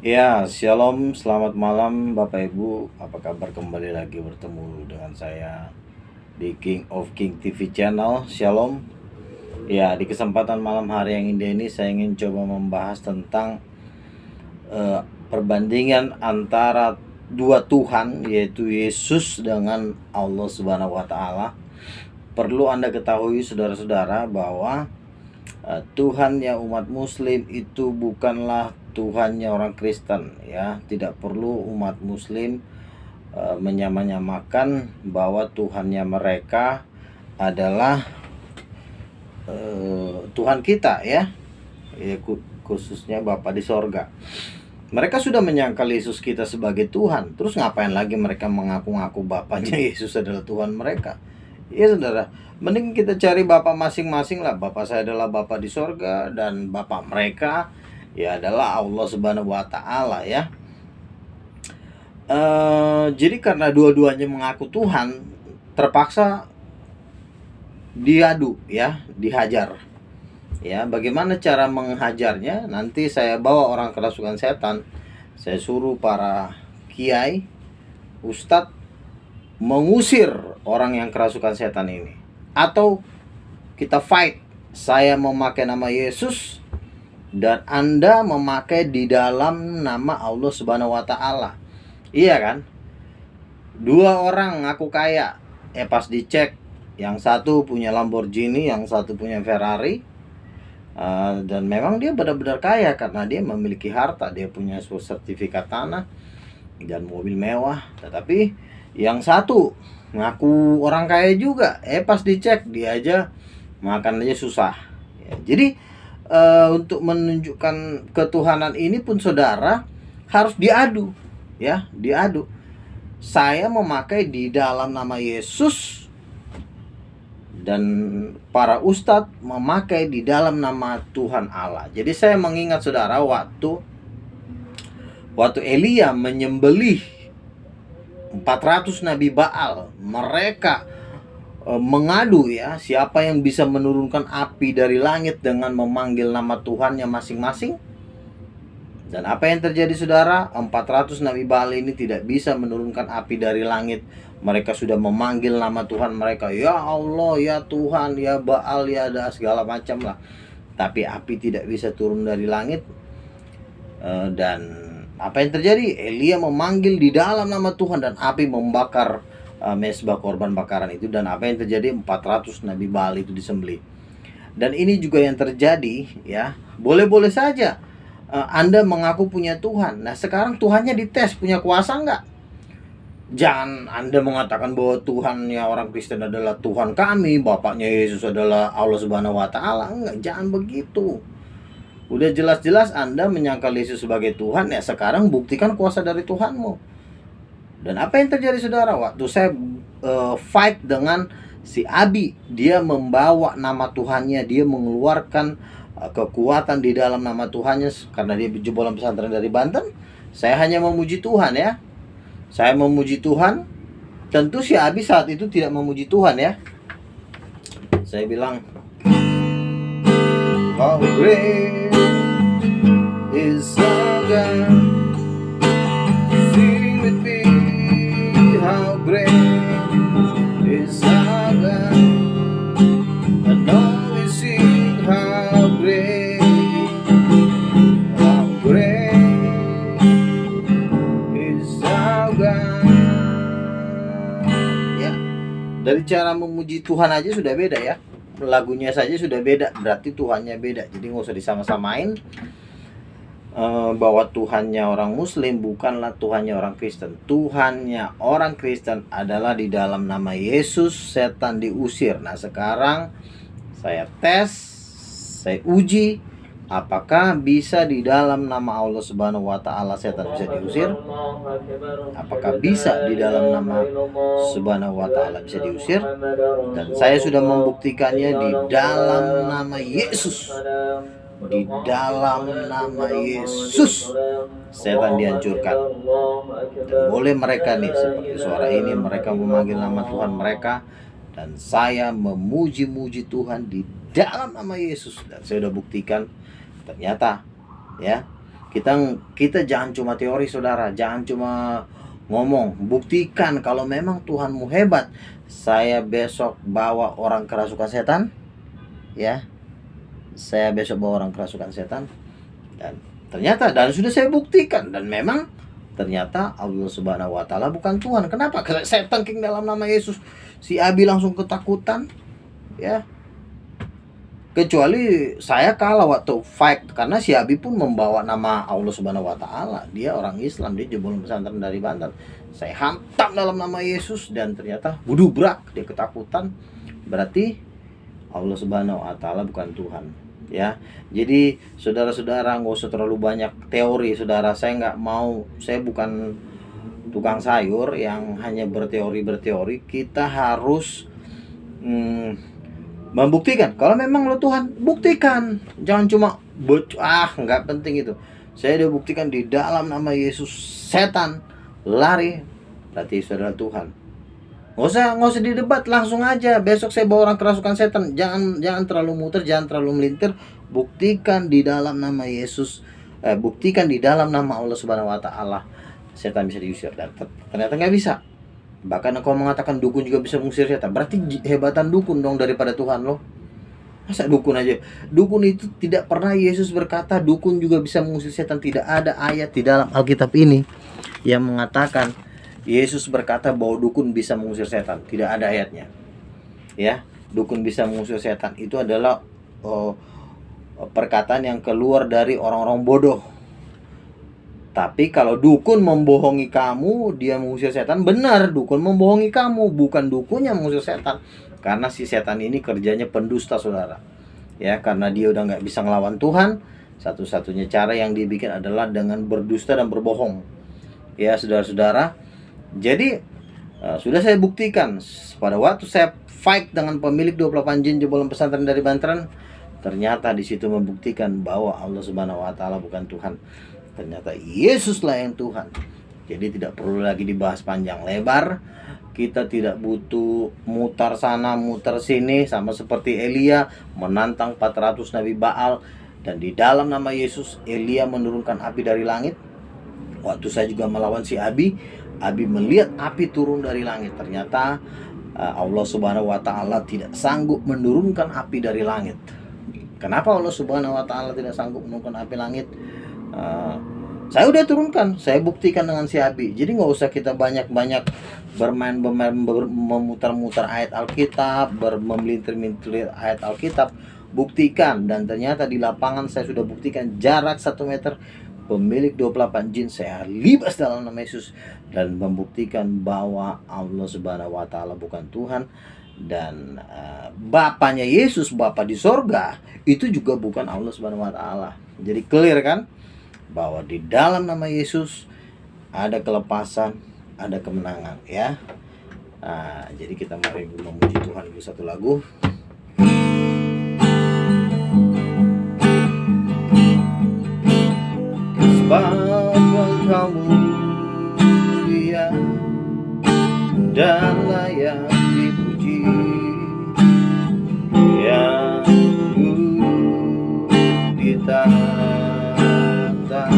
Ya, shalom, selamat malam Bapak Ibu. Apa kabar, kembali lagi bertemu dengan saya di King of King TV channel. Shalom. Ya, di kesempatan malam hari yang indah ini saya ingin coba membahas tentang perbandingan antara dua Tuhan, yaitu Yesus dengan Allah Subhanahu wa taala. Perlu Anda ketahui saudara-saudara bahwa Tuhannya umat muslim itu bukanlah Tuhannya orang Kristen, ya. Tidak perlu umat muslim menyamakan bahwa Tuhannya mereka adalah Tuhan kita, ya, khususnya Bapa di sorga. Mereka sudah menyangkal Yesus kita sebagai Tuhan. Terus ngapain lagi mereka mengaku-ngaku Bapaknya Yesus adalah Tuhan mereka? Ya saudara, mending kita cari Bapa masing-masing lah. Bapa saya adalah Bapa di sorga, dan Bapa mereka ya adalah Allah Subhanahu wa taala, ya. Jadi karena dua-duanya mengaku Tuhan, terpaksa diadu, ya, dihajar. Ya, bagaimana cara menghajarnya? Nanti saya bawa orang kerasukan setan. Saya suruh para kiai, ustadz mengusir orang yang kerasukan setan ini. Atau kita fight. Saya memakai nama Yesus dan Anda memakai di dalam nama Allah Subhanahu wa taala. Iya kan? Dua orang ngaku kaya. Pas dicek, yang satu punya Lamborghini, yang satu punya Ferrari. Dan memang dia benar-benar kaya karena dia memiliki harta, dia punya sertifikat tanah dan mobil mewah. Tetapi yang satu ngaku orang kaya juga, pas dicek dia aja makan aja susah. Ya, jadi untuk menunjukkan ketuhanan ini pun saudara harus diadu, ya, diadu. Saya memakai di dalam nama Yesus dan para ustadz memakai di dalam nama Tuhan Allah. Jadi saya mengingat saudara waktu Elia menyembelih 400 nabi Baal, mereka mengadu, ya, siapa yang bisa menurunkan api dari langit dengan memanggil nama Tuhannya masing-masing. Dan apa yang terjadi saudara? 400 nabi Baal ini tidak bisa menurunkan api dari langit. Mereka sudah memanggil nama Tuhan mereka, ya Allah, ya Tuhan, ya Baal, ya ada segala macam lah. Tapi api tidak bisa turun dari langit. Dan apa yang terjadi? Elia memanggil di dalam nama Tuhan dan api membakar mesbah korban bakaran itu. Dan apa yang terjadi? 400 nabi Baal itu disembelih. Dan ini juga yang terjadi, ya. Boleh-boleh saja Anda mengaku punya Tuhan. Nah, sekarang Tuhannya dites, punya kuasa nggak? Jangan Anda mengatakan bahwa Tuhannya orang Kristen adalah Tuhan kami, Bapaknya Yesus adalah Allah Subhanahu wa taala. Enggak, jangan begitu. Udah jelas-jelas Anda menyangkal Yesus sebagai Tuhan, ya sekarang buktikan kuasa dari Tuhanmu. Dan apa yang terjadi saudara? Waktu saya fight dengan si Abi, dia membawa nama Tuhannya, dia mengeluarkan kekuatan di dalam nama Tuhannya karena dia jebolan pesantren dari Banten. Saya hanya memuji Tuhan, ya. Saya memuji Tuhan. Tentu si Abi saat itu tidak memuji Tuhan, ya. Saya bilang, how great is our God. Sing with me, how great is our God. And all we sing, how great is our God. Ya, dari cara memuji Tuhan aja sudah beda, ya. Lagunya saja sudah beda, berarti Tuhannya beda. Jadi nggak usah disama-samain bahwa Tuhannya orang Muslim bukanlah Tuhannya orang Kristen. Tuhannya orang Kristen adalah di dalam nama Yesus setan diusir. Nah, sekarang saya tes, saya uji apakah bisa di dalam nama Allah Subhanahu wa taala setan bisa diusir? Apakah bisa di dalam nama Subhanahu wa taala bisa diusir? Dan saya sudah membuktikannya di dalam nama Yesus. Di dalam nama Yesus setan dihancurkan. Dan boleh mereka nih seperti suara ini, mereka memanggil nama Tuhan mereka, dan saya memuji-muji Tuhan di dalam nama Yesus. Dan saya sudah buktikan ternyata, ya, Kita jangan cuma teori, saudara, jangan cuma ngomong. Buktikan kalau memang Tuhanmu hebat. Saya besok bawa orang kerasukan setan, ya. Saya besok bawa orang kerasukan setan, dan ternyata, dan sudah saya buktikan, dan memang ternyata Allah Subhanahu wa taala bukan Tuhan. Kenapa? Karena saya tangking dalam nama Yesus. Si Abi langsung ketakutan, ya. Kecuali saya kalah waktu fight, karena si Abi pun membawa nama Allah Subhanahu wa taala. Dia orang Islam, dia jebolan pesantren dari Banten. Saya hantam dalam nama Yesus dan ternyata budubrak, dia ketakutan. Berarti Allah Subhanahu wa taala bukan Tuhan, ya. Jadi saudara-saudara, nggak usah terlalu banyak teori, saudara. Saya bukan tukang sayur yang hanya berteori. Kita harus membuktikan. Kalau memang lo Tuhan, buktikan. Jangan cuma nggak penting itu. Saya udah buktikan di dalam nama Yesus, setan lari. Berarti saudara Tuhan. Nggak usah didebat, langsung aja. Besok saya bawa orang kerasukan setan. Jangan terlalu muter, jangan terlalu melintir. Buktikan di dalam nama Yesus. Buktikan di dalam nama Allah Subhanahu wa taala. Setan bisa diusir, dan ternyata nggak bisa. Bahkan engkau mengatakan dukun juga bisa mengusir setan. Berarti hebatan dukun dong daripada Tuhan lo. Masa dukun aja? Dukun itu tidak pernah Yesus berkata dukun juga bisa mengusir setan. Tidak ada ayat di dalam Alkitab ini yang mengatakan Yesus berkata bahwa dukun bisa mengusir setan. Tidak ada ayatnya. Ya, dukun bisa mengusir setan itu adalah perkataan yang keluar dari orang-orang bodoh. Tapi kalau dukun membohongi kamu, dia mengusir setan, benar, dukun membohongi kamu, bukan dukunnya mengusir setan. Karena si setan ini kerjanya pendusta, saudara. Ya, karena dia udah nggak bisa ngelawan Tuhan, satu-satunya cara yang dibikin adalah dengan berdusta dan berbohong. Ya, saudara-saudara. Jadi sudah saya buktikan pada waktu saya fight dengan pemilik 28 jin jebolan pesantren dari Banten, ternyata di situ membuktikan bahwa Allah Subhanahu wa taala bukan Tuhan. Ternyata Yesuslah yang Tuhan. Jadi tidak perlu lagi dibahas panjang lebar. Kita tidak butuh mutar sana mutar sini, sama seperti Elia menantang 400 nabi Baal. Dan di dalam nama Yesus, Elia menurunkan api dari langit. Waktu saya juga melawan si Abi melihat api turun dari langit. Ternyata Allah Subhanahu wa taala tidak sanggup menurunkan api dari langit. Kenapa Allah Subhanahu wa taala tidak sanggup menurunkan api langit? Saya udah turunkan, saya buktikan dengan si Abi. Jadi nggak usah kita banyak-banyak bermain memutar-mutar ayat Alkitab, memelintir-melintir ayat Alkitab. Buktikan, dan ternyata di lapangan saya sudah buktikan jarak 1 meter. Pemilik 28 jin saya libas dalam nama Yesus, dan membuktikan bahwa Allah Subhanahu wa taala bukan Tuhan. Dan Bapaknya Yesus, Bapa di sorga, itu juga bukan Allah Subhanahu wa taala. Jadi clear kan? Bahwa di dalam nama Yesus ada kelepasan, ada kemenangan, ya. Jadi kita mari memuji Tuhan dulu satu lagu. Sebab Engkau mulia dan layak dipuji, yang duduk di tahta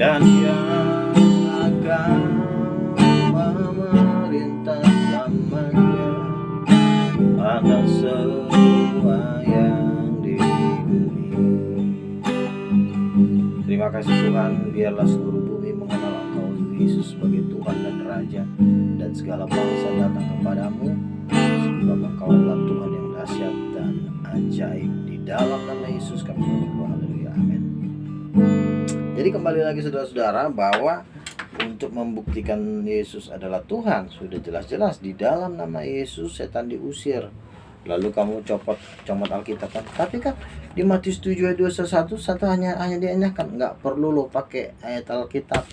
dan yang akan memerintah selamanya atas semua yang di bumi. Terima kasih Tuhan, biarlah seluruh bumi mengenal Engkau Yesus sebagai Tuhan dan Raja, dan segala bangsa datang kepadamu, sebab Engkau adalah Tuhan yang dahsyat dan ajaib. Di dalam nama Yesus kami berdoa, haleluya, amin. Jadi kembali lagi saudara-saudara, bahwa untuk membuktikan Yesus adalah Tuhan, sudah jelas-jelas di dalam nama Yesus setan diusir. Lalu kamu comot Alkitab kan? Tapi kan di Matius 7 ayat 21 hanya dianyakan, nggak perlu lo pakai ayat Alkitab.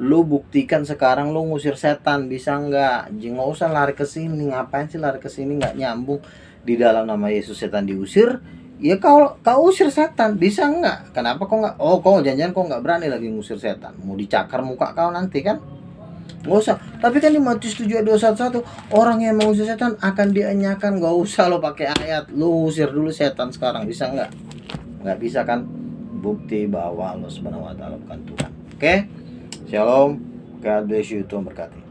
Lo buktikan sekarang lo ngusir setan, bisa nggak? Nggak usah lari ke sini. Ngapain sih lari ke sini? Nggak nyambung. Di dalam nama Yesus setan diusir. Ya kau usir setan, bisa nggak? Kenapa kau nggak? Oh, kau jangan-jangan kau nggak berani lagi ngusir setan. Mau dicakar muka kau nanti kan? Nggak usah. Tapi kan di Matius 7 ayat 21, orang yang mengusir setan akan dianyakan. Nggak usah lo pakai ayat. Lo usir dulu setan sekarang, bisa nggak? Nggak bisa kan? bukti bahwa Allah Subhanahu wa taala bukan Tuhan. Oke? Shalom. God bless you. Tuhan berkati.